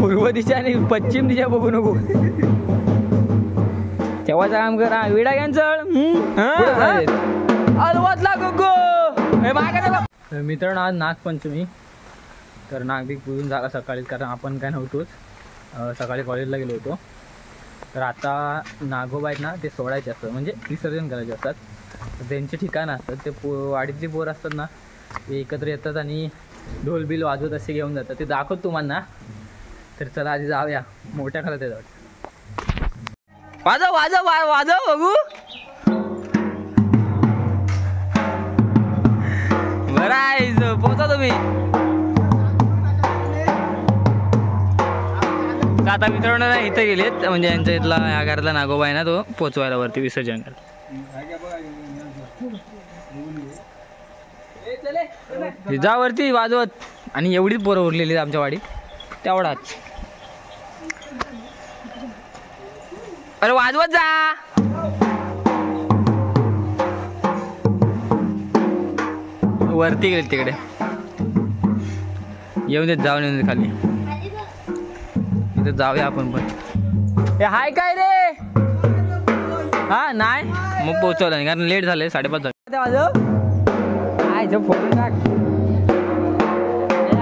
पूर्व दिशा आणि पश्चिम दिशा बघू नको. तेव्हाचं काम कर. विडा घ्या चढ. अलवातला गोगो मित्रांनो, आज नागपंचमी. तर नागबिक पूजून झाला सकाळीच, कारण आपण काय नव्हतोच. सकाळी कॉलेजला गेलो होतो. तर आता नागोबा आहेत ना, ते सोडायचे असतात, म्हणजे विसर्जन करायचे असतात. तर त्यांचे ठिकाण असतात, ते वाडीतली पोर असतात ना, ते एकत्र येतात आणि ढोल बिल वाजवत असे घेऊन जातात. ते दाखवत तुम्हाला. तर चला आधी जाऊया. मोठ्या खरं ते जाऊ. वाजव वाजव वाजव बघू. बरं आहे, पोहोचा तुम्ही. आता मित्रांनो इथं गेलेत, म्हणजे यांच्या इथला या घरातला नागोबा आहे ना, तो पोचवायला वरती विसर्जन कर. जा वरती वाजवत. आणि एवढीच पोरं उरलेली आमच्या वाडीत, तेवढाच. अरे वाजवत जा. वरती गेले तिकडे. येऊन देत, जाऊन येऊन देत खाली. इथं जाऊया आपण पण. हे हाय काय रे. हा नाही मग पोहोचवलं नाही, कारण लेट झालंय. 5:30 झाले. वाजव फोटो टाक.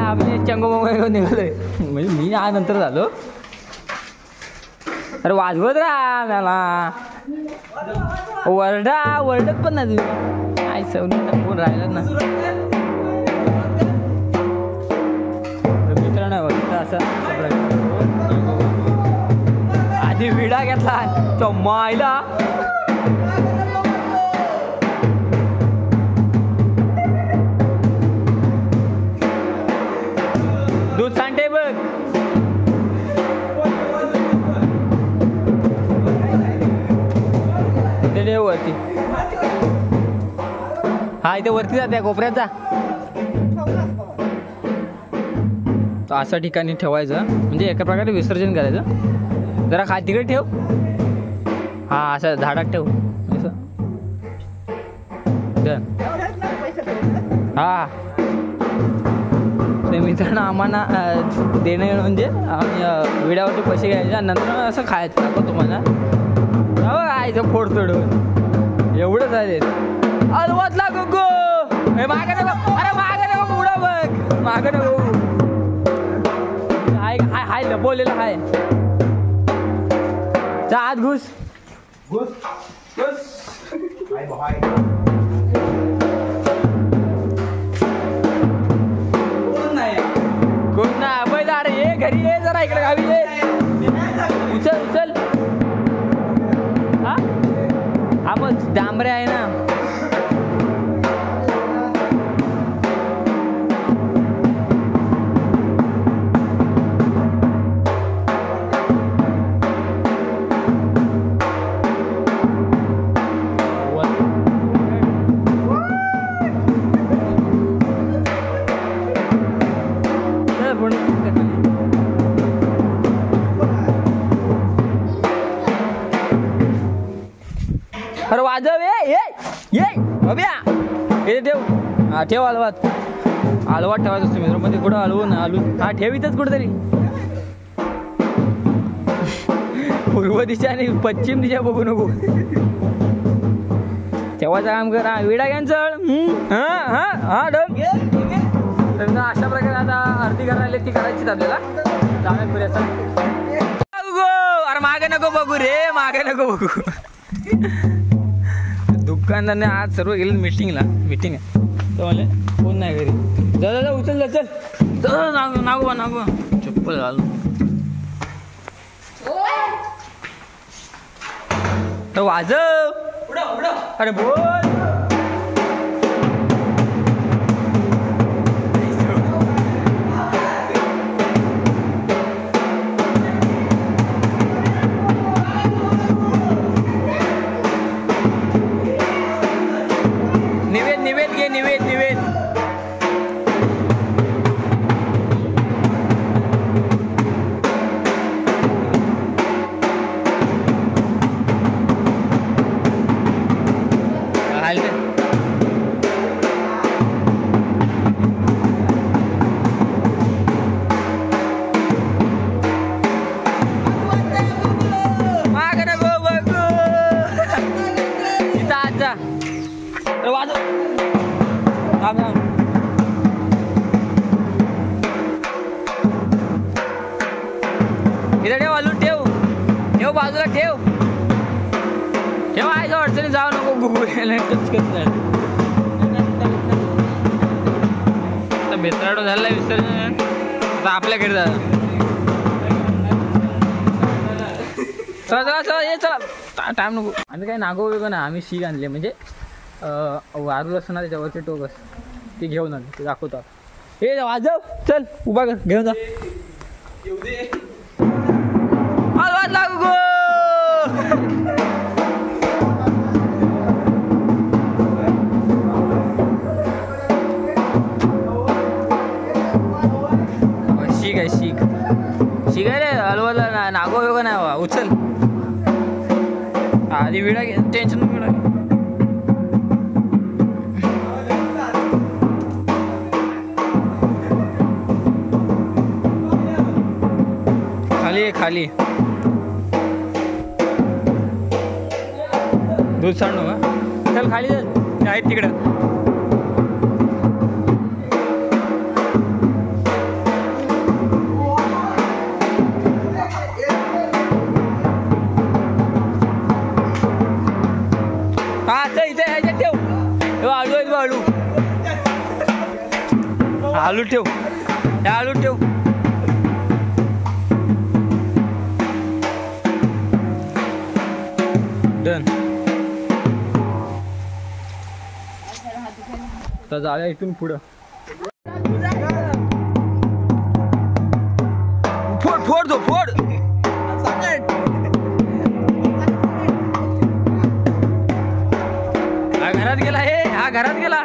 आम्ही चंगो निघालोय, म्हणजे मी नंतर झालो. अरे वाजवत राहा मला. वरडत पण नाही तुम्ही. काय सवनी कोण राहिलं ना. मित्र नाही बघ असं. आधी विडा घेतला चम्मायला. दूध सांडे बघ. ते वरती. हा इथे वरती जाते कोपऱ्यात जा. तर अशा ठिकाणी ठेवायचं, म्हणजे एका प्रकारे विसर्जन करायचं. जरा खाली तिकडे ठेव. हा असं झाडात ठेव. हा ते मित्रांनो आम्हाला देणं, म्हणजे आम्ही विड्यावरती पैसे घ्यायचे, नंतर असं खायचं. दाखव तुम्हाला. खायचं फोड तोडून. एवढंच आहे. अलवातला गोगो. मागे नको. अरे मागे नको. पुढं बघ. मागे नको. हाय हाय हाय लपवलेलं हाय. जा आत घुस. कोण नाही बैल. अरे ये घरी ये, जरा इकडे गावी ये. उचल उचल. हा मग डांबरे आहे ना. अरे वाजव. ये बब्या. हे ठेव. हा ठेव अलवात. अलवात ठेवायचं असतं मित्र, मध्ये कुठं हलवून हा ठेव इथंच कुठेतरी. पूर्व दिशा आणि पश्चिम दिशा बघू नको. तेव्हाचं काम कर. विडा घ्या चढ. हा डन. अशा प्रकारे आता आरती करायला ती करायचीच आपल्याला. जाऊया पुऱ्याचा. अरे मागे नको बघू रे. मागे नको बघू. दुकानदारने आज सर्व गेले मीटिंग आहे. तर मला कोण नाही घरी. जा उचल चल. नागोबा चप्पल घालू. तर वाजव. अरे बोल. निवेद. बाजूला ठेव ठेव आहे अडचणी जाऊ नको गुगू बेत्राडो झाला विसर्जन आता आपल्या घरी जा चला चला चला ये चला टाइम नको आम्ही काही नागो वेगळं ना आम्ही शीग आणले म्हणजे वारूल असतं ना त्याच्यावरचे टोक असतं ते घेऊन आले ते दाखवतो हे वाजव चल उभा कर घेऊन जा आवाज लागू गो शीख आहे शीख शीख आहे रे हलवाला नागो वेगळं नाही उचल आधी विडा घे टेन्शन विडा खाली खाली दूध सांडू का चल खाली चल आहेत तिकडं हा चल इथे ह्याच्यात ठेव आलू आहेत आलू आलू ठेव त्या आलू ठेव डन तर जाऊया इथून पुढं फोड फोड दो फोड हा घरात गेला हे हा घरात गेला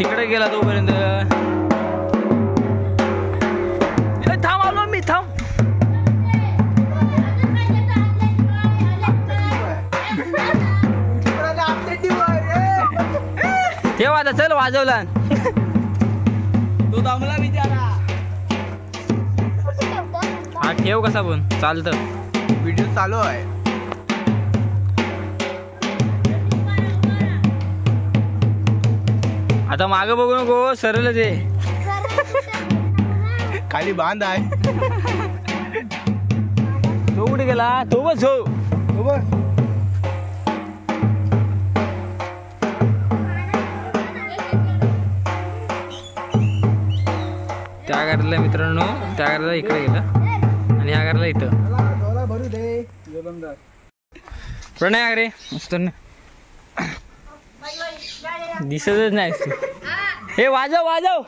तिकडे गेला तोपर्यंत थांब आलो मी थांब ठेव आता चल वाजवला तो दमला बिचारा हा ठेव कसा पण चालतं व्हिडिओ चालू आहे आता मागं बघू नको सरळच आहे खाली बांध आहे तो कुठे गेला तो बस हो त्या घराला मित्रांनो त्या घराला इकडे गेला आणि ह्या घराला इथं प्रणय रे मस्त दिसतच नाही तू हे वाजव वाजव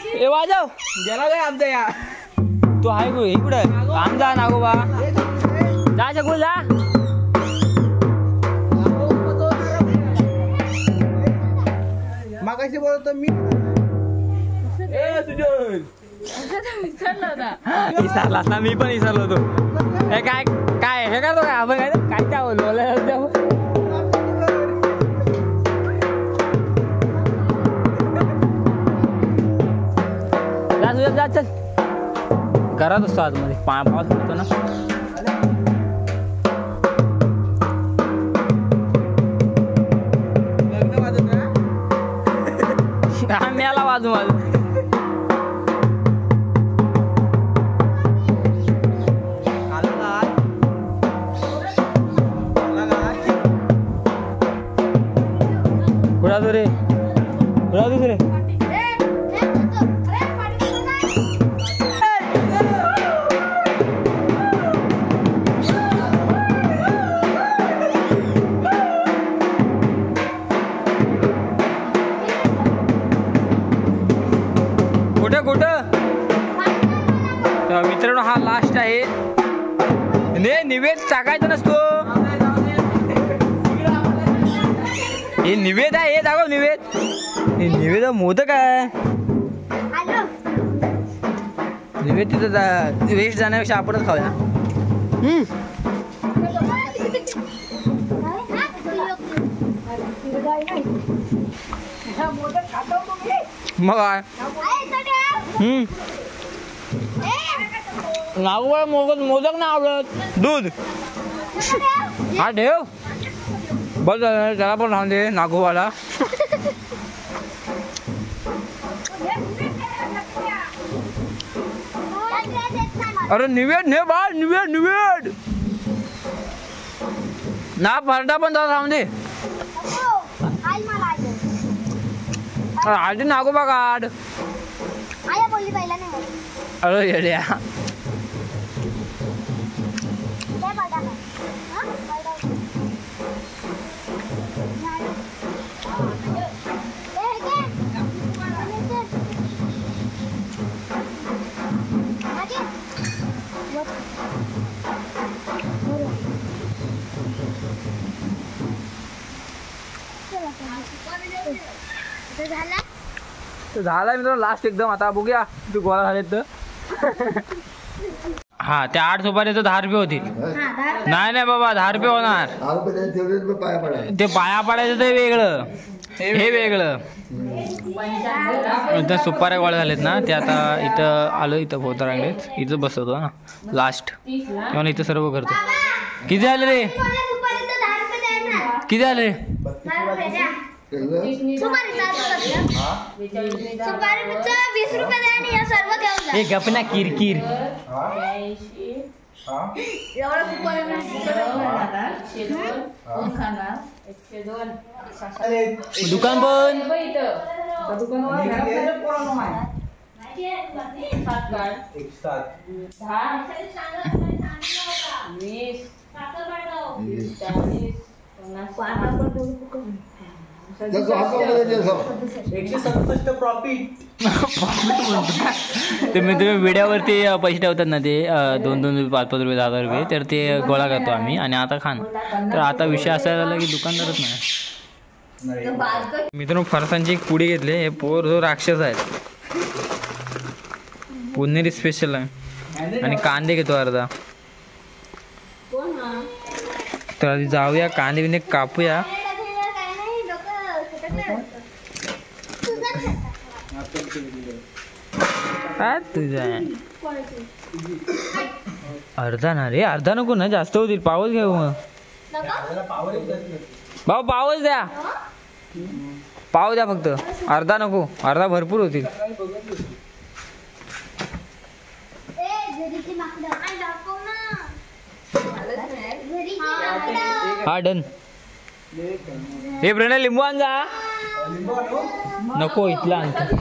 हे वाजव गेला काय आमचा या तू आहे गो इकडं आम जा नागोबा जा शकू जा मागाशी बोलतो मी विसरला ना मी पण विसरलो होतो हे काय काय हे करतो काय आपण काय काय त्या बोललो जा चल घरात असतो आतमध्ये पाऊस पडतो ना आम्ही आला वाजू माझ कुठा तू रे कुठा तू रे मित्रांनो हा लास्ट आहे निवेद टाकायचा नसतो हे निवेद आहे हे दाखव निवेद हे निवेद मोदक आहे निवेद तिथं वेस्ट जाण्यापेक्षा आपणच खाऊया मग काय नागोबाला मोदक नाही आवडत. दूध हा ठेव बस झालं, त्याला पण राहून दे नागोबाला. अरे निवेद ने बाळ, निवेद निवेद ना फरडा पण जरा राहून दे. आधी नागोबा काढ. अरे येड्या झाला मित्र लास्ट एकदम. आता बघूया तू गोळा झाले तर. हा त्या 8 सुपारीचं 10 रुपये होतील. नाही नाही बाबा 10 रुपये होणार. ते पाया पडायचं ते वेगळं, हे वेगळं. इथं सुपाऱ्या गोळा झालेत ना, ते आता इथं आलो, इथं भोवतारांगेत इथं बसवतो ना लास्ट, तेव्हा इथं सर्व करतो. किती झाले रे, किती झाले? एक अपना किरकिर दुकान बंद. ते मी तुम्ही व्हिडिओवरती पैसे ठेवतात ना, ते 2-2 रुपये 5-5 रुपये 10 रुपये, तर ते गोळा करतो आम्ही. आणि आता खान तर आता विषय असा झाला की दुकानदारच नाही. मित्रांनो फरसांची एक पुडी घेतली. हे पोर जो राक्षस आहेत, पुणेरी स्पेशल आहे. आणि कांदे घेतो अर्धा. तर आधी जाऊया कांदे बिंदे कापूया. तुझा अर्धा ना रे, अर्धा नको ना, जास्त होतील. पावच घेऊ मग भाऊ, पावच द्या, पाव द्या फक्त. अर्धा नको, अर्धा भरपूर होतील. हा डन. हे प्रणय लिंबू आण जा. नको इथला आणतो.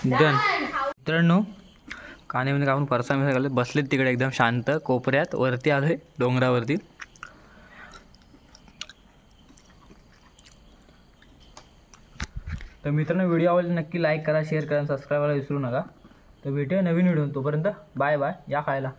डन. मित्रांनो कांद्यामध्ये कापून फरसाण घालले, बसलेत तिकडे एकदम शांत कोपऱ्यात. वरती आलोय डोंगरावरती. तर मित्रांनो व्हिडिओ आवडला नक्की लाईक करा, शेअर करा, सबस्क्राईब करायला विसरू नका. तर भेटूया नवीन व्हिडिओ. तोपर्यंत बाय बाय. या खायला.